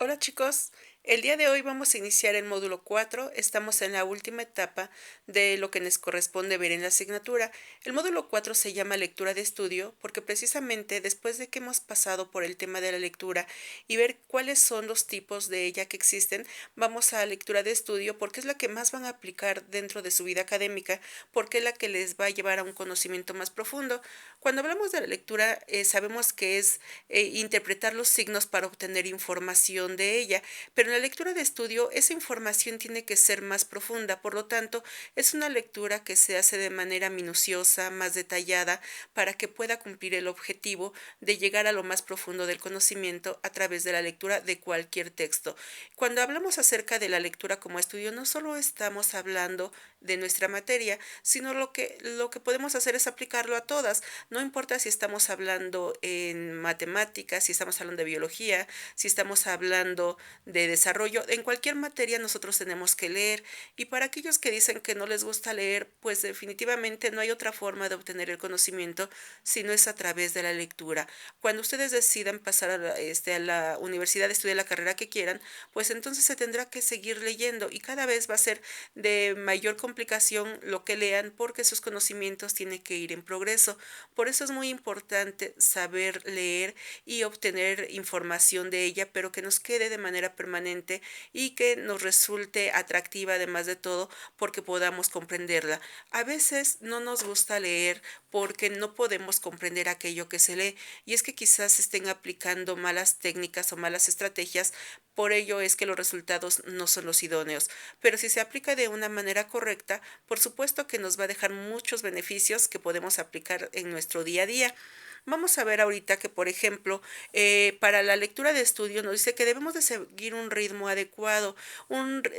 Hola chicos, el día de hoy vamos a iniciar el módulo 4. Estamos en la última etapa de lo que nos corresponde ver en la asignatura. El módulo 4 se llama lectura de estudio porque precisamente después de que hemos pasado por el tema de la lectura y ver cuáles son los tipos de ella que existen, vamos a lectura de estudio porque es la que más van a aplicar dentro de su vida académica, porque es la que les va a llevar a un conocimiento más profundo. Cuando hablamos de la lectura, sabemos que es interpretar los signos para obtener información de ella, pero en la lectura de estudio esa información tiene que ser más profunda, por lo tanto, es una lectura que se hace de manera minuciosa, más detallada, para que pueda cumplir el objetivo de llegar a lo más profundo del conocimiento a través de la lectura de cualquier texto. Cuando hablamos acerca de la lectura como estudio, no solo estamos hablando de nuestra materia, sino lo que podemos hacer es aplicarlo a todas. No importa si estamos hablando en matemáticas, si estamos hablando de biología, si estamos hablando de desarrollo, en cualquier materia nosotros tenemos que leer. Y para aquellos que dicen que no les gusta leer, pues definitivamente no hay otra forma de obtener el conocimiento si no es a través de la lectura. Cuando ustedes decidan pasar a la universidad, estudiar la carrera que quieran, pues entonces se tendrá que seguir leyendo y cada vez va a ser de mayor complicación lo que lean porque sus conocimientos tienen que ir en progreso. Por eso es muy importante saber leer y obtener información de ella, pero que nos quede de manera permanente y que nos resulte atractiva además de todo porque podamos comprenderla. A veces no nos gusta leer porque no podemos comprender aquello que se lee y es que quizás estén aplicando malas técnicas o malas estrategias, por ello es que los resultados no son los idóneos. Pero si se aplica de una manera correcta, por supuesto que nos va a dejar muchos beneficios que podemos aplicar en nuestro día a día. Vamos a ver ahorita que, por ejemplo, para la lectura de estudio nos dice que debemos de seguir un ritmo adecuado,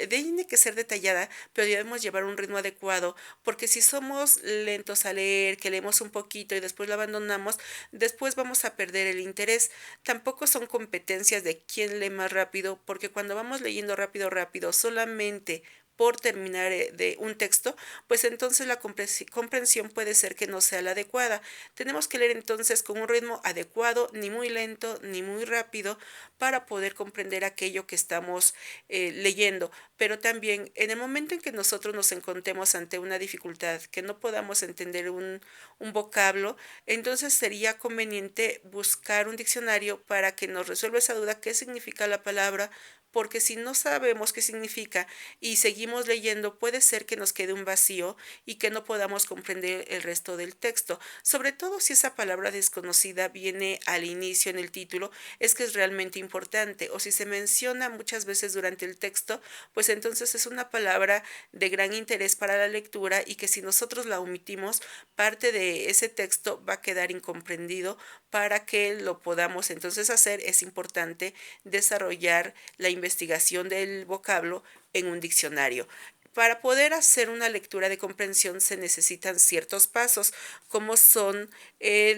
tiene que ser detallada, pero debemos llevar un ritmo adecuado, porque si somos lentos a leer, que leemos un poquito y después lo abandonamos, después vamos a perder el interés. Tampoco son competencias de quién lee más rápido, porque cuando vamos leyendo rápido, rápido, solamente por terminar de un texto, pues entonces la comprensión puede ser que no sea la adecuada. Tenemos que leer entonces con un ritmo adecuado, ni muy lento ni muy rápido, para poder comprender aquello que estamos leyendo. Pero también en el momento en que nosotros nos encontremos ante una dificultad, que no podamos entender un vocablo, entonces sería conveniente buscar un diccionario para que nos resuelva esa duda, qué significa la palabra, porque si no sabemos qué significa y seguimos leyendo, puede ser que nos quede un vacío y que no podamos comprender el resto del texto. Sobre todo si esa palabra desconocida viene al inicio en el título, es que es realmente importante. O si se menciona muchas veces durante el texto, pues entonces es una palabra de gran interés para la lectura y que si nosotros la omitimos, parte de ese texto va a quedar incomprendido. Para que lo podamos entonces hacer, es importante desarrollar la investigación del vocablo en un diccionario. Para poder hacer una lectura de comprensión se necesitan ciertos pasos, como son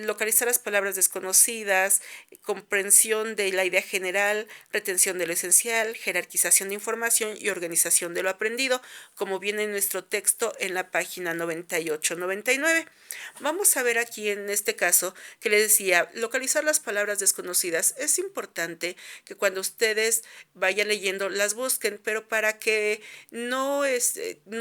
localizar las palabras desconocidas, comprensión de la idea general, retención de lo esencial, jerarquización de información y organización de lo aprendido, como viene en nuestro texto en la página 98-99. Vamos a ver aquí en este caso que les decía, localizar las palabras desconocidas. Es importante que cuando ustedes vayan leyendo las busquen, pero para que no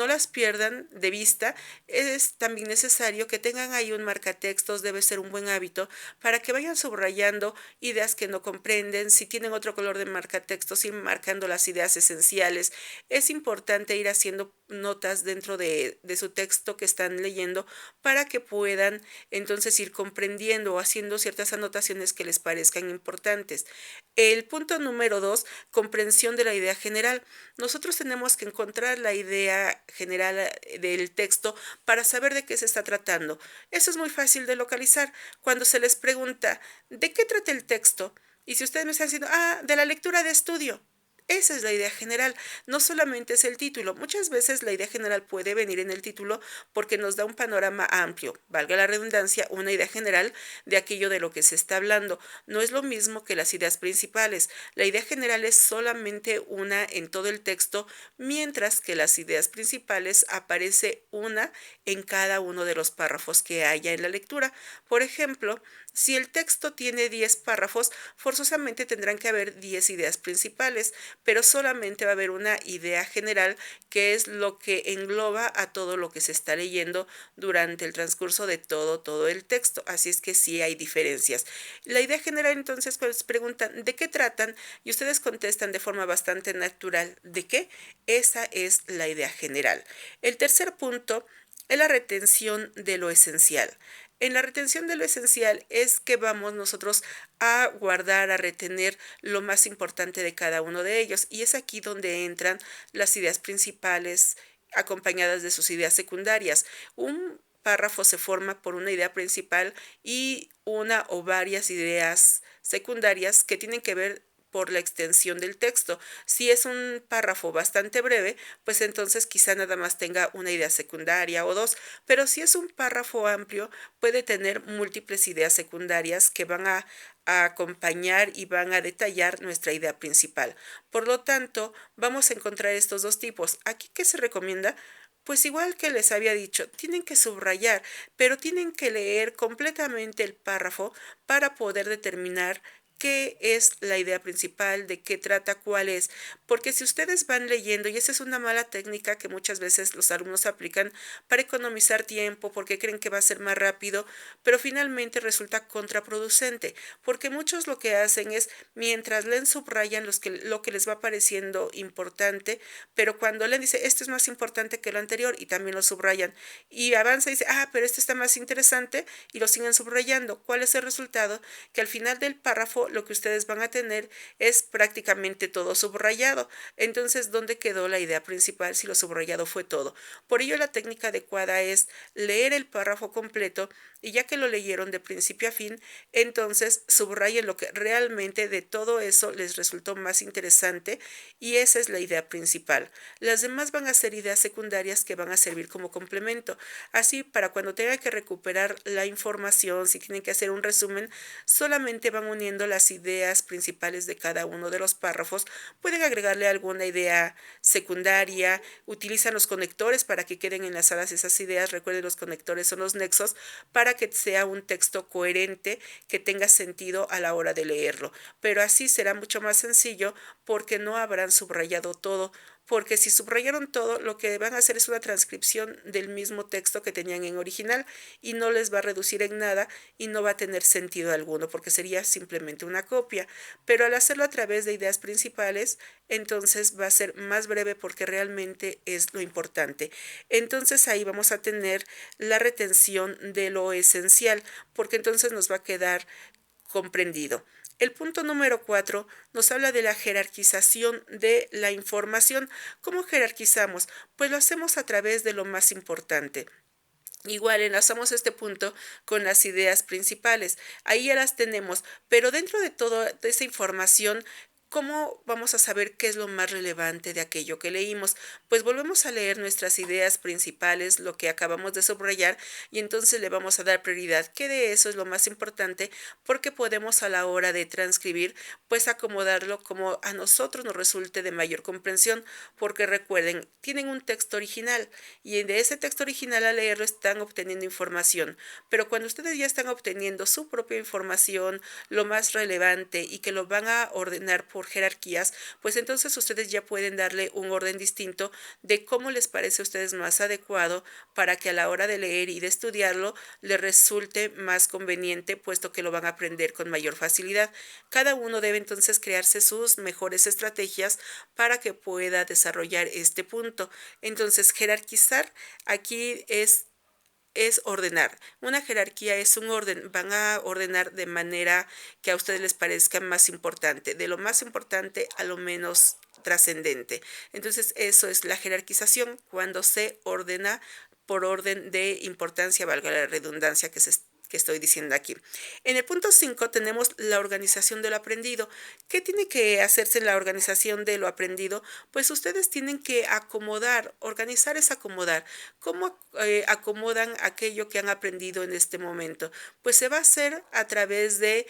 las pierdan de vista, es también necesario que tengan ahí un marcatextos, debe ser un buen hábito, para que vayan subrayando ideas que no comprenden. Si tienen otro color de marcatextos, ir marcando las ideas esenciales. Es importante ir haciendo notas dentro de su texto que están leyendo para que puedan entonces ir comprendiendo o haciendo ciertas anotaciones que les parezcan importantes. El punto número 2, comprensión de la idea general. Nosotros tenemos que encontrar la idea general del texto para saber de qué se está tratando. Eso es muy fácil de localizar. Cuando se les pregunta, ¿de qué trata el texto? Y si ustedes me están diciendo, de la lectura de estudio. Esa es la idea general, no solamente es el título. Muchas veces la idea general puede venir en el título porque nos da un panorama amplio, valga la redundancia, una idea general de aquello de lo que se está hablando. No es lo mismo que las ideas principales. La idea general es solamente una en todo el texto, mientras que las ideas principales aparece una en cada uno de los párrafos que haya en la lectura. Por ejemplo, Si el texto tiene 10 párrafos, forzosamente tendrán que haber 10 ideas principales, pero solamente va a haber una idea general que es lo que engloba a todo lo que se está leyendo durante el transcurso de todo el texto. Así es que sí hay diferencias. La idea general, entonces, cuando les preguntan ¿de qué tratan? Y ustedes contestan de forma bastante natural ¿de qué? Esa es la idea general. El tercer punto es la retención de lo esencial. En la retención de lo esencial es que vamos nosotros a guardar, a retener lo más importante de cada uno de ellos. Y es aquí donde entran las ideas principales acompañadas de sus ideas secundarias. Un párrafo se forma por una idea principal y una o varias ideas secundarias que tienen que ver por la extensión del texto. Si es un párrafo bastante breve, pues entonces quizá nada más tenga una idea secundaria o dos, pero si es un párrafo amplio, puede tener múltiples ideas secundarias que van a acompañar y van a detallar nuestra idea principal. Por lo tanto, vamos a encontrar estos dos tipos. Aquí, ¿qué se recomienda? Pues igual que les había dicho, tienen que subrayar, pero tienen que leer completamente el párrafo para poder determinar qué es la idea principal, de qué trata, cuál es. Porque si ustedes van leyendo, y esa es una mala técnica que muchas veces los alumnos aplican para economizar tiempo, porque creen que va a ser más rápido, pero finalmente resulta contraproducente, porque muchos lo que hacen es, mientras leen, subrayan lo que les va pareciendo importante, pero cuando leen dice, esto es más importante que lo anterior, y también lo subrayan, y avanza y dice, pero este está más interesante, y lo siguen subrayando. ¿Cuál es el resultado? Que al final del párrafo lo que ustedes van a tener es prácticamente todo subrayado. Entonces, ¿dónde quedó la idea principal si lo subrayado fue todo? Por ello, la técnica adecuada es leer el párrafo completo y ya que lo leyeron de principio a fin, entonces subrayen lo que realmente de todo eso les resultó más interesante y esa es la idea principal. Las demás van a ser ideas secundarias que van a servir como complemento. Así, para cuando tengan que recuperar la información, si tienen que hacer un resumen, solamente van uniendo las ideas principales de cada uno de los párrafos. Pueden agregarle alguna idea secundaria, utilizan los conectores para que queden enlazadas esas ideas. Recuerden, los conectores son los nexos para que sea un texto coherente que tenga sentido a la hora de leerlo. Pero así será mucho más sencillo porque no habrán subrayado todo, porque si subrayaron todo, lo que van a hacer es una transcripción del mismo texto que tenían en original y no les va a reducir en nada y no va a tener sentido alguno porque sería simplemente una copia. Pero al hacerlo a través de ideas principales, entonces va a ser más breve porque realmente es lo importante. Entonces ahí vamos a tener la retención de lo esencial porque entonces nos va a quedar comprendido. El punto número 4 nos habla de la jerarquización de la información. ¿Cómo jerarquizamos? Pues lo hacemos a través de lo más importante. Igual enlazamos este punto con las ideas principales. Ahí ya las tenemos, pero dentro de toda esa información, ¿cómo vamos a saber qué es lo más relevante de aquello que leímos? Pues volvemos a leer nuestras ideas principales, lo que acabamos de subrayar, y entonces le vamos a dar prioridad. ¿Qué de eso es lo más importante? Porque podemos a la hora de transcribir, pues acomodarlo como a nosotros nos resulte de mayor comprensión, porque recuerden, tienen un texto original, y de ese texto original al leerlo están obteniendo información, pero cuando ustedes ya están obteniendo su propia información, lo más relevante y que lo van a ordenar por jerarquías, pues entonces ustedes ya pueden darle un orden distinto de cómo les parece a ustedes más adecuado para que a la hora de leer y de estudiarlo les resulte más conveniente, puesto que lo van a aprender con mayor facilidad. Cada uno debe entonces crearse sus mejores estrategias para que pueda desarrollar este punto. Entonces, jerarquizar aquí es ordenar. Una jerarquía es un orden. Van a ordenar de manera que a ustedes les parezca más importante, de lo más importante a lo menos trascendente. Entonces, eso es la jerarquización, cuando se ordena por orden de importancia, valga la redundancia que estoy diciendo aquí. En el punto 5 tenemos la organización de lo aprendido. ¿Qué tiene que hacerse en la organización de lo aprendido? Pues ustedes tienen que acomodar, organizar es acomodar. ¿Cómo acomodan aquello que han aprendido en este momento? Pues se va a hacer a través de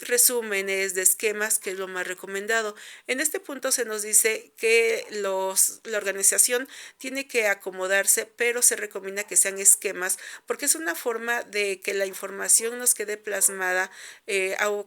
resúmenes, de esquemas, que es lo más recomendado. En este punto se nos dice que la organización tiene que acomodarse, pero se recomienda que sean esquemas, porque es una forma de que la información nos quede plasmada,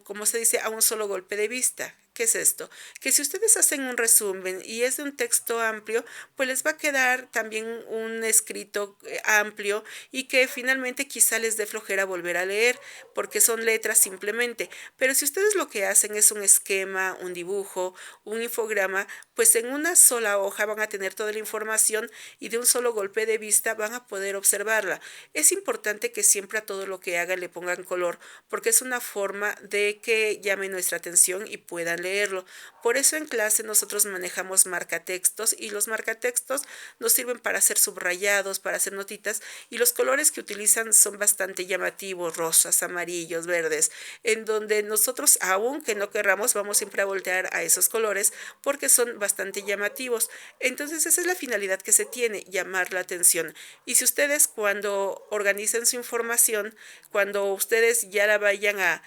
como se dice, a un solo golpe de vista. ¿Qué es esto? Que si ustedes hacen un resumen y es de un texto amplio, pues les va a quedar también un escrito amplio y que finalmente quizá les dé flojera volver a leer, porque son letras simplemente. Pero si ustedes lo que hacen es un esquema, un dibujo, un infograma, pues en una sola hoja van a tener toda la información y de un solo golpe de vista van a poder observarla. Es importante que siempre a todo lo que hagan le pongan color, porque es una forma de que llame nuestra atención y puedan leerlo. Por eso en clase nosotros manejamos marcatextos y los marcatextos nos sirven para hacer subrayados, para hacer notitas, y los colores que utilizan son bastante llamativos, rosas, amarillos, verdes, en donde nosotros, aunque no querramos, vamos siempre a voltear a esos colores porque son bastante llamativos. Entonces esa es la finalidad que se tiene, llamar la atención. Y si ustedes cuando organicen su información, cuando ustedes ya la vayan a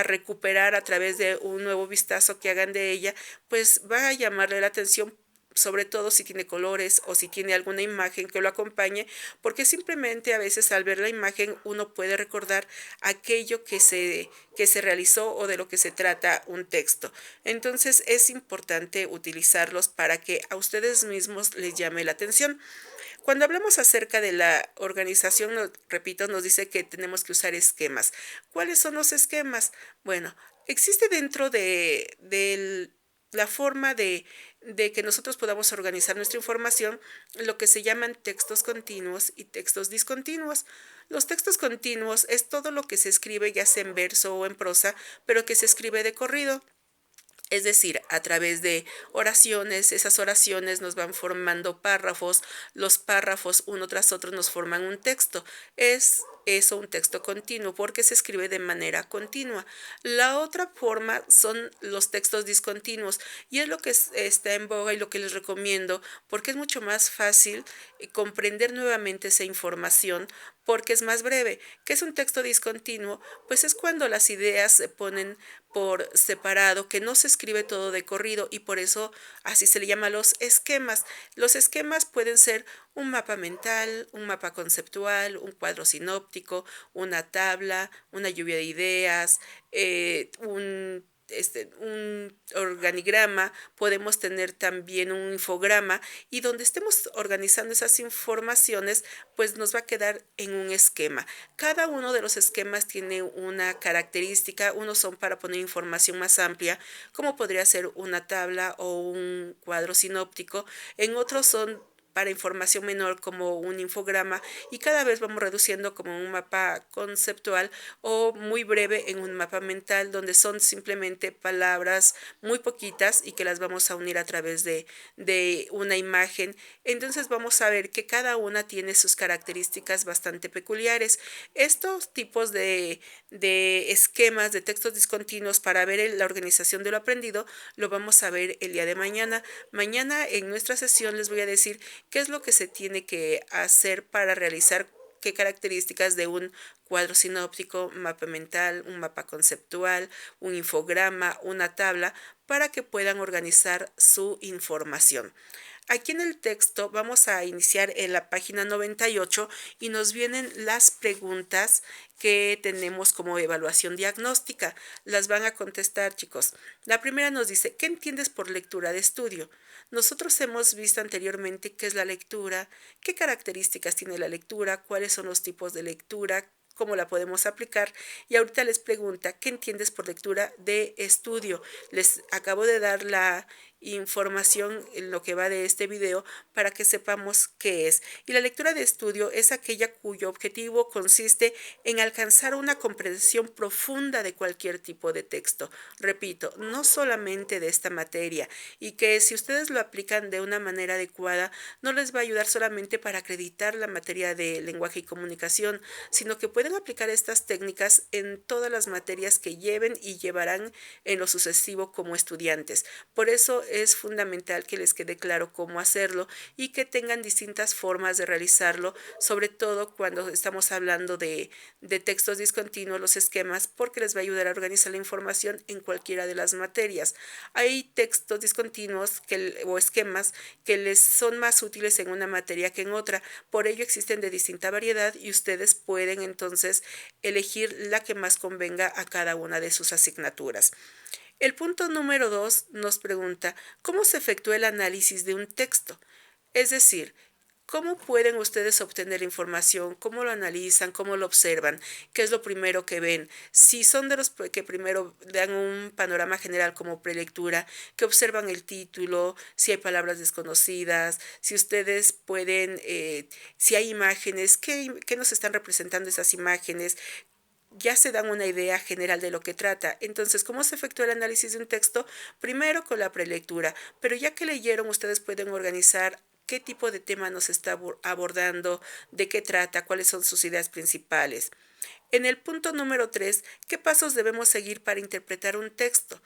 recuperar a través de un nuevo vistazo que hagan de ella, pues va a llamarle la atención, sobre todo si tiene colores o si tiene alguna imagen que lo acompañe, porque simplemente a veces al ver la imagen uno puede recordar aquello que se realizó o de lo que se trata un texto. Entonces es importante utilizarlos para que a ustedes mismos les llame la atención. Cuando hablamos acerca de la organización, repito, nos dice que tenemos que usar esquemas. ¿Cuáles son los esquemas? Bueno, existe dentro de la forma de que nosotros podamos organizar nuestra información lo que se llaman textos continuos y textos discontinuos. Los textos continuos es todo lo que se escribe ya sea en verso o en prosa, pero que se escribe de corrido. Es decir, a través de oraciones, esas oraciones nos van formando párrafos, los párrafos uno tras otro nos forman un texto. Es eso un texto continuo porque se escribe de manera continua. La otra forma son los textos discontinuos y es lo que está en boga y lo que les recomiendo porque es mucho más fácil comprender nuevamente esa información porque es más breve. ¿Qué es un texto discontinuo? Pues es cuando las ideas se ponen por separado, que no se escribe todo de corrido y por eso así se le llama los esquemas. Los esquemas pueden ser un mapa mental, un mapa conceptual, un cuadro sinóptico, una tabla, una lluvia de ideas, un organigrama, podemos tener también un infograma y donde estemos organizando esas informaciones, pues nos va a quedar en un esquema. Cada uno de los esquemas tiene una característica, unos son para poner información más amplia, como podría ser una tabla o un cuadro sinóptico, en otros son para información menor como un infograma y cada vez vamos reduciendo como un mapa conceptual o muy breve en un mapa mental donde son simplemente palabras muy poquitas y que las vamos a unir a través de una imagen. Entonces vamos a ver que cada una tiene sus características bastante peculiares. Estos tipos de esquemas de textos discontinuos para ver la organización de lo aprendido lo vamos a ver el día de mañana. Mañana en nuestra sesión les voy a decir qué es lo que se tiene que hacer para realizar qué características de un cuadro sinóptico, mapa mental, un mapa conceptual, un infograma, una tabla, para que puedan organizar su información. Aquí en el texto vamos a iniciar en la página 98 y nos vienen las preguntas que tenemos como evaluación diagnóstica. Las van a contestar, chicos. La primera nos dice, ¿qué entiendes por lectura de estudio? Nosotros hemos visto anteriormente qué es la lectura, qué características tiene la lectura, cuáles son los tipos de lectura, cómo la podemos aplicar y ahorita les pregunta, ¿qué entiendes por lectura de estudio? Les acabo de dar la información en lo que va de este video para que sepamos qué es. Y la lectura de estudio es aquella cuyo objetivo consiste en alcanzar una comprensión profunda de cualquier tipo de texto. Repito, no solamente de esta materia y que si ustedes lo aplican de una manera adecuada no les va a ayudar solamente para acreditar la materia de lenguaje y comunicación, sino que pueden aplicar estas técnicas en todas las materias que lleven y llevarán en lo sucesivo como estudiantes. Por eso es fundamental que les quede claro cómo hacerlo y que tengan distintas formas de realizarlo, sobre todo cuando estamos hablando de textos discontinuos, los esquemas, porque les va a ayudar a organizar la información en cualquiera de las materias. Hay textos discontinuos o esquemas que les son más útiles en una materia que en otra, por ello existen de distinta variedad y ustedes pueden entonces elegir la que más convenga a cada una de sus asignaturas. El punto número 2 nos pregunta, ¿cómo se efectúa el análisis de un texto? Es decir, ¿cómo pueden ustedes obtener información? ¿Cómo lo analizan? ¿Cómo lo observan? ¿Qué es lo primero que ven? Si son de los que primero dan un panorama general como prelectura, que observan el título, si hay palabras desconocidas, si ustedes pueden, si hay imágenes, ¿qué nos están representando esas imágenes? Ya se dan una idea general de lo que trata. Entonces, ¿cómo se efectúa el análisis de un texto? Primero con la prelectura, pero ya que leyeron, ustedes pueden organizar qué tipo de tema nos está abordando, de qué trata, cuáles son sus ideas principales. En el punto número 3, ¿qué pasos debemos seguir para interpretar un texto?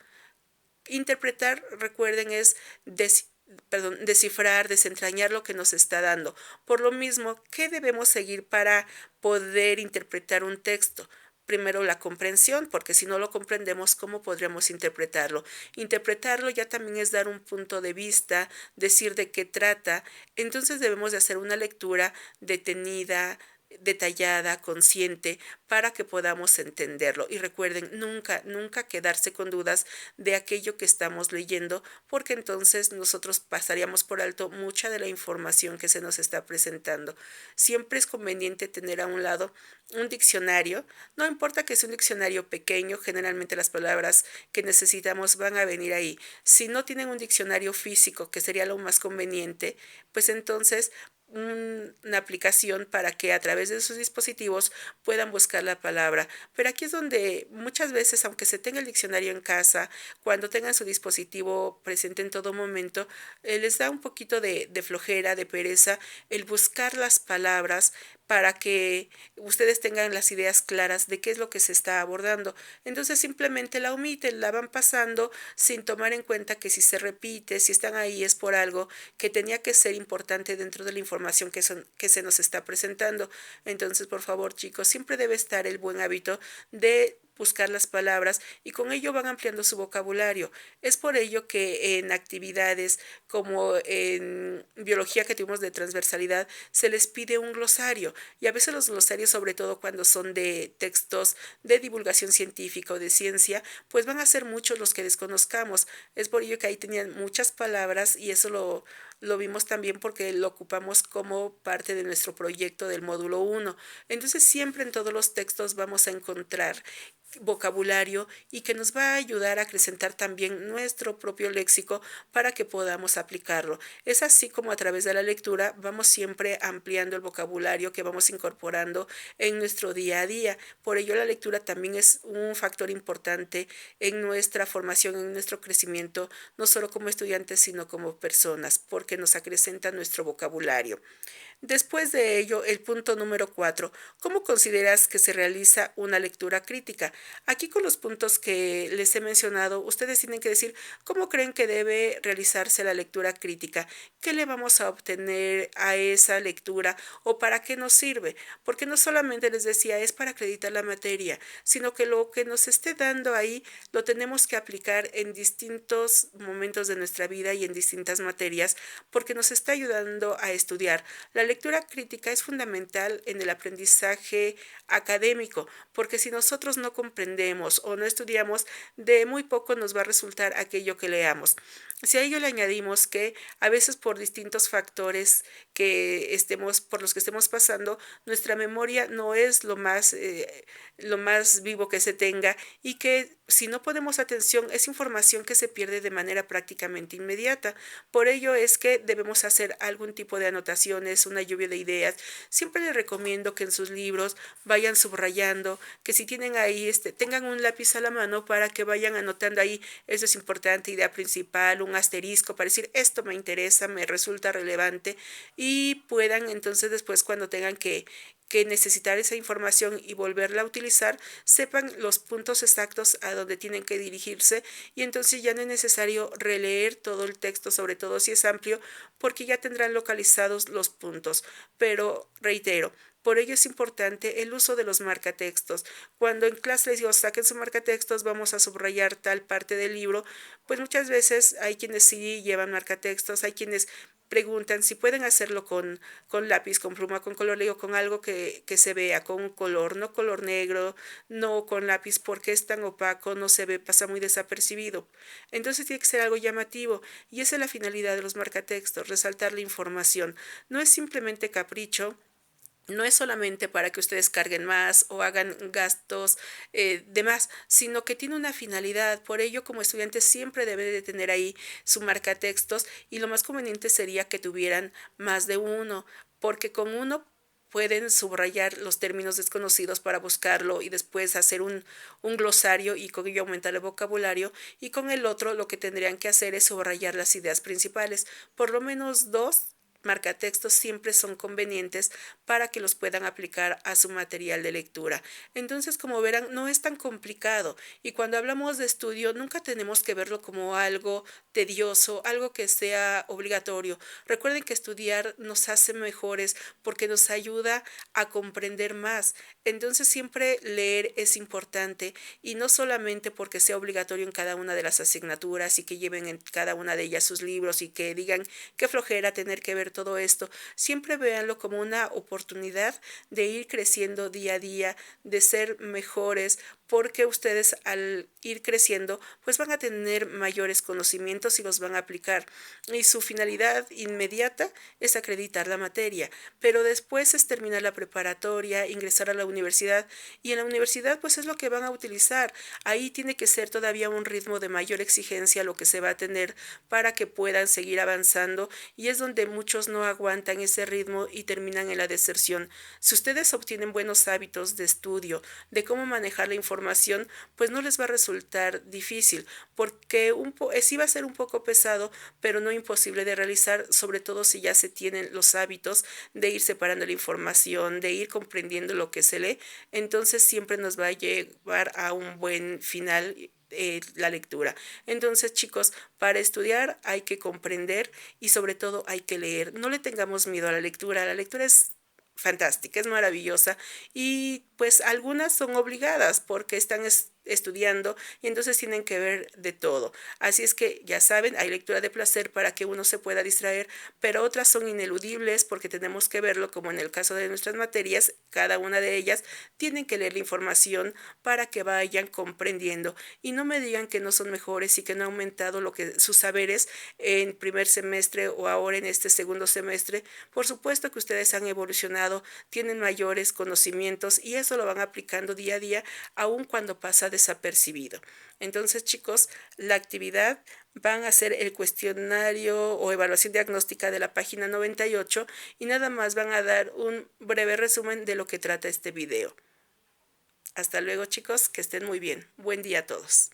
Interpretar, recuerden, es descifrar, desentrañar lo que nos está dando. Por lo mismo, ¿qué debemos seguir para poder interpretar un texto? Primero la comprensión, porque si no lo comprendemos, ¿cómo podríamos interpretarlo? Interpretarlo ya también es dar un punto de vista, decir de qué trata. Entonces debemos de hacer una lectura detenida, detallada, consciente, para que podamos entenderlo. Y recuerden, nunca quedarse con dudas de aquello que estamos leyendo, porque entonces nosotros pasaríamos por alto mucha de la información que se nos está presentando. Siempre es conveniente tener a un lado un diccionario, no importa que sea un diccionario pequeño, generalmente las palabras que necesitamos van a venir ahí. Si no tienen un diccionario físico, que sería lo más conveniente, pues entonces una aplicación para que a través de sus dispositivos puedan buscar la palabra. Pero aquí es donde muchas veces, aunque se tenga el diccionario en casa, cuando tengan su dispositivo presente en todo momento, les da un poquito de flojera, de pereza, el buscar las palabras para que ustedes tengan las ideas claras de qué es lo que se está abordando. Entonces simplemente la omiten, la van pasando sin tomar en cuenta que si se repite, si están ahí es por algo que tenía que ser importante dentro de la información que se nos está presentando. Entonces, por favor, chicos, siempre debe estar el buen hábito de buscar las palabras y con ello van ampliando su vocabulario. Es por ello que en actividades como en biología que tuvimos de transversalidad se les pide un glosario y a veces los glosarios, sobre todo cuando son de textos de divulgación científica o de ciencia, pues van a ser muchos los que desconozcamos. Es por ello que ahí tenían muchas palabras y eso lo vimos también porque lo ocupamos como parte de nuestro proyecto del módulo 1. Entonces siempre en todos los textos vamos a encontrar vocabulario y que nos va a ayudar a acrecentar también nuestro propio léxico para que podamos aplicarlo. Es así como a través de la lectura vamos siempre ampliando el vocabulario que vamos incorporando en nuestro día a día. Por ello la lectura también es un factor importante en nuestra formación, en nuestro crecimiento, no solo como estudiantes, sino como personas, porque nos acrecenta nuestro vocabulario. Después de ello, el punto número 4. ¿Cómo consideras que se realiza una lectura crítica? Aquí con los puntos que les he mencionado, ustedes tienen que decir cómo creen que debe realizarse la lectura crítica, qué le vamos a obtener a esa lectura o para qué nos sirve, porque no solamente les decía es para acreditar la materia, sino que lo que nos esté dando ahí lo tenemos que aplicar en distintos momentos de nuestra vida y en distintas materias, porque nos está ayudando a estudiar. La lectura crítica es fundamental en el aprendizaje académico, porque si nosotros no comprendemos o no estudiamos, de muy poco nos va a resultar aquello que leamos. Si a ello le añadimos que a veces por distintos factores por los que estemos pasando, nuestra memoria no es lo más vivo que se tenga y que si no ponemos atención es información que se pierde de manera prácticamente inmediata. Por ello es que debemos hacer algún tipo de anotaciones, una lluvia de ideas. Siempre les recomiendo que en sus libros vayan subrayando, que si tienen ahí, tengan un lápiz a la mano para que vayan anotando ahí, eso es importante, idea principal, un asterisco para decir esto me interesa, me resulta relevante y puedan entonces después cuando tengan que que necesitar esa información y volverla a utilizar, sepan los puntos exactos a donde tienen que dirigirse y entonces ya no es necesario releer todo el texto, sobre todo si es amplio, porque ya tendrán localizados los puntos. Pero reitero, por ello es importante el uso de los marcatextos. Cuando en clase les digo saquen su marcatextos, vamos a subrayar tal parte del libro, pues muchas veces hay quienes sí llevan marcatextos, hay quienes preguntan si pueden hacerlo con lápiz, con pluma, con color, le digo con algo que se vea, con un color, no color negro, no con lápiz porque es tan opaco, no se ve, pasa muy desapercibido. Entonces tiene que ser algo llamativo y esa es la finalidad de los marcatextos, resaltar la información. No es simplemente capricho, no es solamente para que ustedes carguen más o hagan gastos de más, sino que tiene una finalidad. Por ello, como estudiantes siempre deben de tener ahí su marcatextos y lo más conveniente sería que tuvieran más de uno, porque con uno pueden subrayar los términos desconocidos para buscarlo y después hacer un glosario y con ello aumentar el vocabulario, y con el otro lo que tendrían que hacer es subrayar las ideas principales. Por lo menos dos marcatextos siempre son convenientes para que los puedan aplicar a su material de lectura. Entonces, como verán, no es tan complicado y cuando hablamos de estudio nunca tenemos que verlo como algo tedioso, algo que sea obligatorio. Recuerden que estudiar nos hace mejores porque nos ayuda a comprender más. Entonces, siempre leer es importante y no solamente porque sea obligatorio en cada una de las asignaturas y que lleven en cada una de ellas sus libros y que digan qué flojera tener que ver todo esto. Siempre véanlo como una oportunidad de ir creciendo día a día, de ser mejores, porque ustedes al ir creciendo pues van a tener mayores conocimientos y los van a aplicar. Y su finalidad inmediata es acreditar la materia, pero después es terminar la preparatoria, ingresar a la universidad y en la universidad pues es lo que van a utilizar. Ahí tiene que ser todavía un ritmo de mayor exigencia lo que se va a tener para que puedan seguir avanzando y es donde muchos no aguantan ese ritmo y terminan en la deserción. Si ustedes obtienen buenos hábitos de estudio, de cómo manejar la información, pues no les va a resultar difícil, porque sí va a ser un poco pesado, pero no imposible de realizar, sobre todo si ya se tienen los hábitos de ir separando la información, de ir comprendiendo lo que se lee, entonces siempre nos va a llevar a un buen final la lectura. Entonces, chicos, para estudiar hay que comprender y sobre todo hay que leer. No le tengamos miedo a la lectura. La lectura es fantástica, es maravillosa y pues algunas son obligadas porque están estudiando y entonces tienen que ver de todo. Así es que ya saben, hay lectura de placer para que uno se pueda distraer, pero otras son ineludibles porque tenemos que verlo, como en el caso de nuestras materias, cada una de ellas tienen que leer la información para que vayan comprendiendo y no me digan que no son mejores y que no ha aumentado sus saberes en primer semestre o ahora en este segundo semestre. Por supuesto que ustedes han evolucionado, tienen mayores conocimientos y eso lo van aplicando día a día, aun cuando pasa desapercibido. Entonces, chicos, la actividad van a hacer el cuestionario o evaluación diagnóstica de la página 98 y nada más van a dar un breve resumen de lo que trata este video. Hasta luego, chicos, que estén muy bien. Buen día a todos.